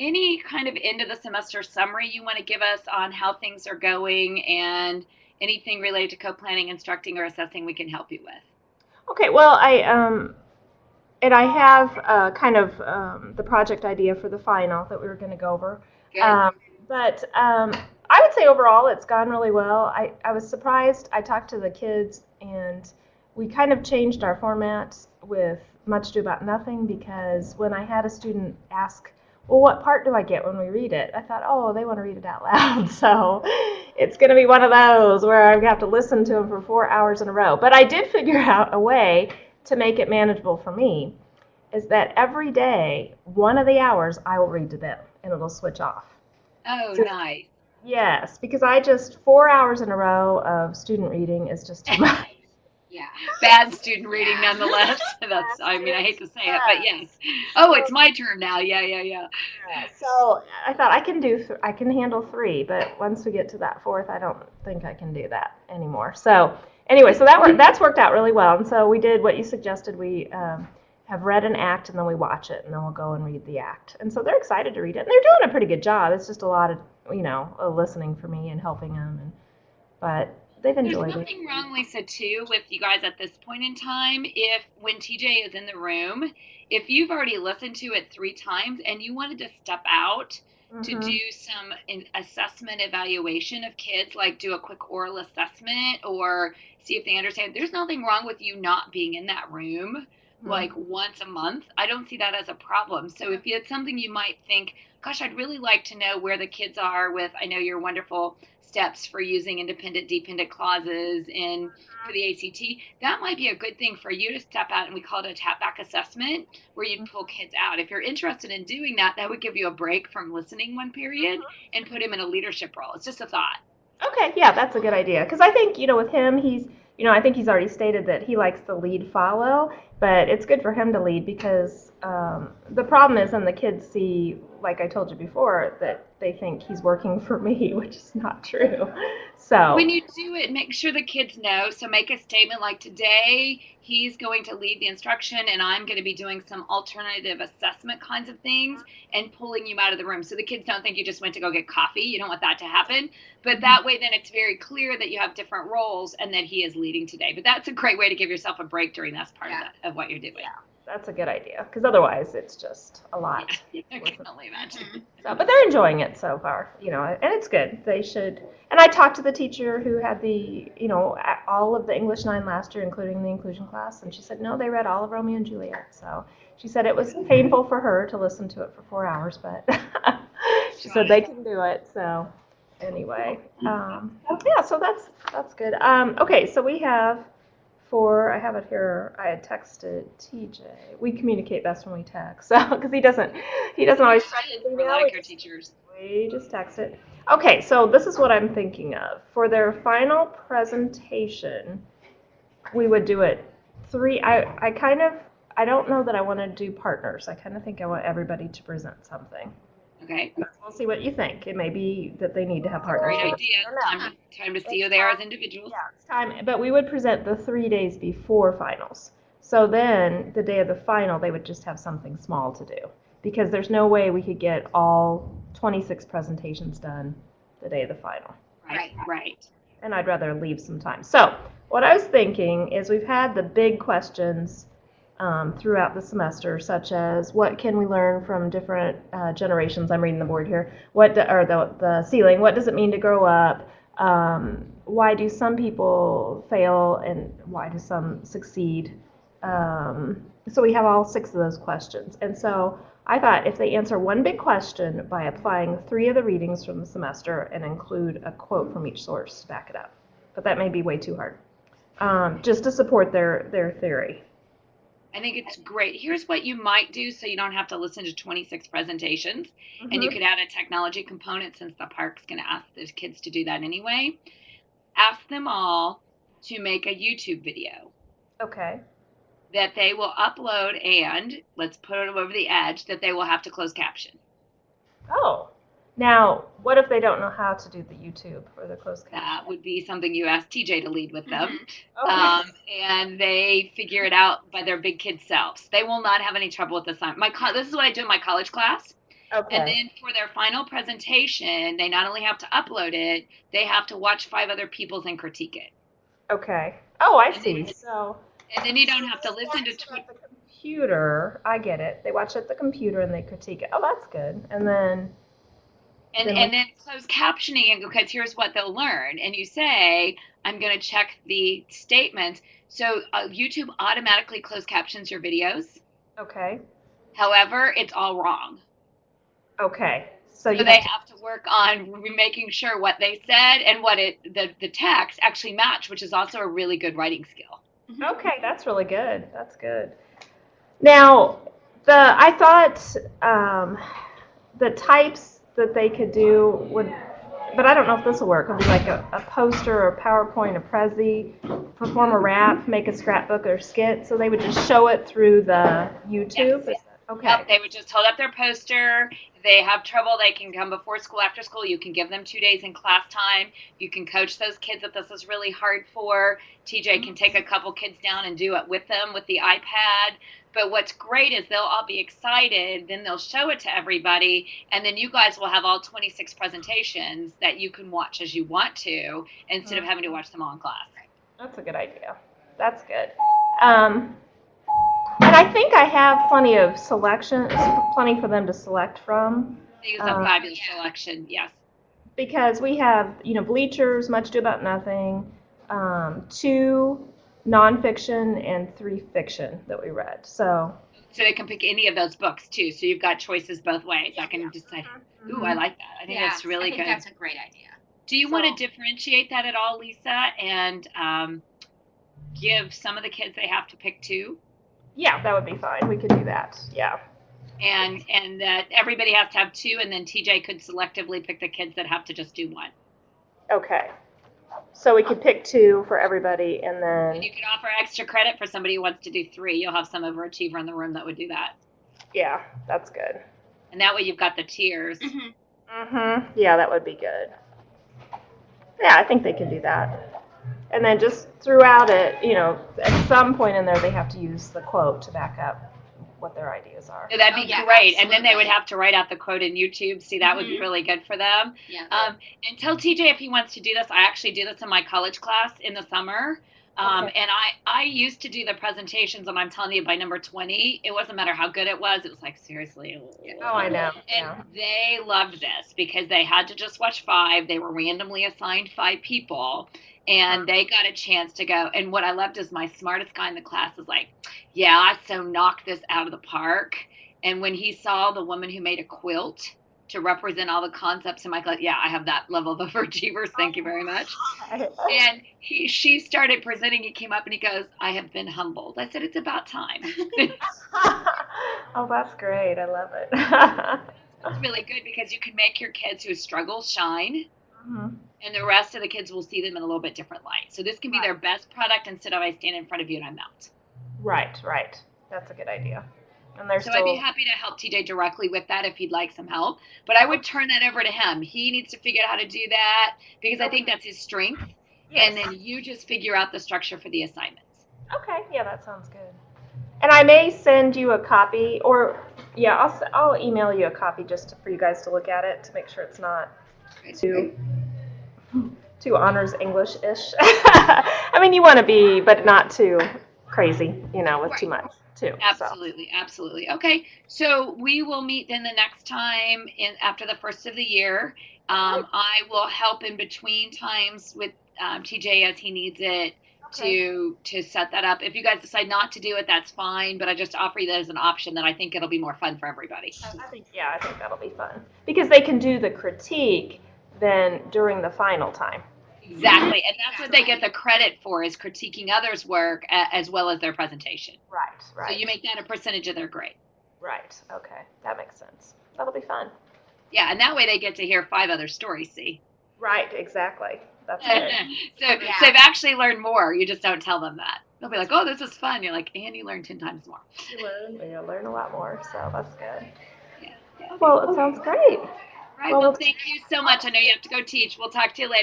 any kind of end of the semester summary you want to give us on how things are going and anything related to co-planning, instructing, or assessing we can help you with? Okay, well, I have kind of the project idea for the final that we were going to go over. Good. Um, but I would say overall it's gone really well. I was surprised. I talked to the kids and we kind of changed our format with Much Ado About Nothing because when I had a student ask, well, what part do I get when we read it? I thought, oh, they want to read it out loud. So it's going to be one of those where I have to listen to them for 4 hours in a row. But I did figure out a way to make it manageable for me is that every day, one of the hours, I will read to them, and it'll switch off. Oh, So, nice. yes, because I just 4 hours in a row of student reading is just too much. Yeah, bad student reading Yeah. nonetheless. That's, I mean, I hate to say it, but yes. Yes. Oh, So, it's my turn now. Yeah, yeah, yeah. so I thought I can handle three, but once we get to that fourth, I don't think I can do that anymore. So anyway, so that's worked out really well. And so we did what you suggested. We have read an act and then we watch it and then we'll go and read the act. And so they're excited to read it and they're doing a pretty good job. It's just a lot of listening for me and helping them. But they've There's enjoyed it. nothing wrong, Lisa, too, with you guys at this point in time. If when TJ is in the room, if you've already listened to it 3 times and you wanted to step out to Mm-hmm. do some assessment evaluation of kids, like do a quick oral assessment or see if they understand, there's nothing wrong with you not being in that room like Mm-hmm. once a month. I don't see that as a problem. So if it's something you might think, gosh, I'd really like to know where the kids are with, I know your wonderful steps for using independent dependent clauses in for the ACT, that might be a good thing for you to step out, and we call it a tap back assessment where you'd pull kids out. If you're interested in doing that, that would give you a break from listening one period and put him in a leadership role. It's just a thought. Okay, yeah, that's a good idea. Because I think, with him, I think he's already stated that he likes the lead follow, but it's good for him to lead because the problem is, and the kids see, like I told you before, that they think he's working for me, which is not true. So, When you do it, make sure the kids know. So make a statement like today he's going to lead the instruction and I'm going to be doing some alternative assessment kinds of things and pulling you out of the room. So the kids don't think you just went to go get coffee. You don't want that to happen. But that way then it's very clear that you have different roles and that he is leading today. But that's a great way to give yourself a break during this part of what you're doing. that's a good idea because otherwise it's just a lot. Yeah, I can only imagine. So, but they're enjoying it so far, and it's good. They should. And I talked to the teacher who had all of the English 9 last year, including the inclusion class, and she said, no, they read all of Romeo and Juliet. So she said it was painful for her to listen to it for 4 hours, but she said they can do it. So anyway, yeah, so that's good. Okay, so we have I have it here. I had texted TJ. We communicate best when we text, so because he doesn't always check his We're email. like our teachers. We just text it. Okay, so this is what I'm thinking of for their final presentation. We would do it three. I don't know that I want to do partners. I kind of think I want everybody to present something. Okay. We'll see what you think. It may be that they need to have partners. Great idea. Time to see you there as individuals. Yeah, it's time. But we would present the 3 days before finals. So then, the day of the final, they would just have something small to do because there's no way we could get all 26 presentations done the day of the final. Right, right. And I'd rather leave some time. So what I was thinking is we've had the big questions throughout the semester, such as what can we learn from different generations? I'm reading the board here. Or the ceiling? What does it mean to grow up? Why do some people fail and why do some succeed? So we have all 6 of those questions. And so I thought if they answer one big question by applying 3 of the readings from the semester and include a quote from each source to back it up. But that may be way too hard. Just to support their theory. I think it's great. Here's what you might do so you don't have to listen to 26 presentations. And you could add a technology component since the park's going to ask the kids to do that anyway. Ask them all to make a YouTube video. Okay. That they will upload and, let's put it over the edge, that they will have to close caption. Oh. Now, what if they don't know how to do the YouTube or the closed caption? That would be something you ask TJ to lead with them. Okay. And they figure it out by their big kid selves. They will not have any trouble with this. This is what I do in my college class. And Okay. then for their final presentation, they not only have to upload it, they have to watch 5 other people's and critique it. Okay. Oh, I And then, see. So and then you don't have to they listen to watch it at the computer. I get it. They watch it at the computer and they critique it. Oh, that's good. And then and then closed captioning, because here's what they'll learn. And you say, I'm going to check the statements. So YouTube automatically closed captions your videos. okay. However, it's all wrong. Okay. So So you they have to. have to work on making sure what they said and what the text actually match, which is also a really good writing skill. Okay, that's really good. That's good. Now, I thought the types that they could do would, but I don't know if this will work. It'll be like a poster or a PowerPoint, a Prezi, perform a rap, make a scrapbook or skit. So they would just show it through the YouTube. Yes. Okay. Yep, they would just hold up their poster. If they have trouble, they can come before school, after school. You can give them 2 days in class time. You can coach those kids that this is really hard for. TJ can take a couple kids down and do it with them with the iPad. But what's great is they'll all be excited. Then they'll show it to everybody. And then you guys will have all 26 presentations that you can watch as you want to instead of having to watch them all in class. That's a good idea. That's good. And I think I have plenty of selection, plenty for them to select from. They use a fabulous selection, yes. Because we have, Bleachers, Much Ado About Nothing, 2 nonfiction and 3 fiction that we read. So they can pick any of those books too. So you've got choices both ways. I can decide. Ooh, I like that. I think that's really good. That's a great idea. Do you want to differentiate that at all, Lisa, and give some of the kids they have to pick 2? Yeah, that would be fine. We could do that. Yeah. And that everybody has to have 2, and then TJ could selectively pick the kids that have to just do 1. Okay. So we could pick 2 for everybody, and then. And you could offer extra credit for somebody who wants to do 3. You'll have some overachiever in the room that would do that. Yeah, that's good. And that way you've got the tiers. Yeah, that would be good. Yeah, I think they can do that. And then just throughout it, at some point in there, they have to use the quote to back up what their ideas are. So that'd be great. Absolutely. And then they would have to write out the quote in YouTube. See, that would be really good for them. Yeah. And tell TJ if he wants to do this. I actually do this in my college class in the summer. Okay. And I used to do the presentations, and I'm telling you, by number 20, it wasn't matter how good it was. It was like, seriously. Oh, I know. And they loved this because they had to just watch 5. They were randomly assigned 5 people, and they got a chance to go. And what I loved is my smartest guy in the class was like, yeah, I so knocked this out of the park. And when he saw the woman who made a quilt to represent all the concepts in my class, yeah, I have that level of overachievers. Thank you very much. And she started presenting. He came up and he goes, I have been humbled. I said, it's about time. Oh, that's great. I love it. It's really good because you can make your kids who struggle shine, Mhm. and the rest of the kids will see them in a little bit different light. So this can be their best product instead of I stand in front of you and I melt. Right. That's a good idea. And they're So still. I'd be happy to help TJ directly with that if he'd like some help. But I would turn that over to him. He needs to figure out how to do that because I think that's his strength. Yes. And then you just figure out the structure for the assignments. Okay, yeah, that sounds good. And I may send you a copy, or yeah, I'll email you a copy just for you guys to look at it to make sure it's not too honors English-ish. I mean, you want to be, but not too crazy, with too much too. Absolutely. Okay, so we will meet then the next time after the first of the year. I will help in between times with TJ as he needs it. To set that up. If you guys decide not to do it, that's fine, but I just offer you that as an option that I think it'll be more fun for everybody. I think that'll be fun. Because they can do the critique then during the final time. Exactly, and that's what they get the credit for, is critiquing others' work as well as their presentation. Right. So you make that a percentage of their grade. Right, okay, that makes sense. That'll be fun. Yeah, and that way they get to hear 5 other stories, see? Right, exactly. That's good. So they've actually learned more. You just don't tell them that. They'll be like, oh, this is fun. You're like, and you learned 10 times more. You learn a lot more, so that's good. Yeah. Well, it sounds great. Right. Well, thank you so much. I know you have to go teach. We'll talk to you later.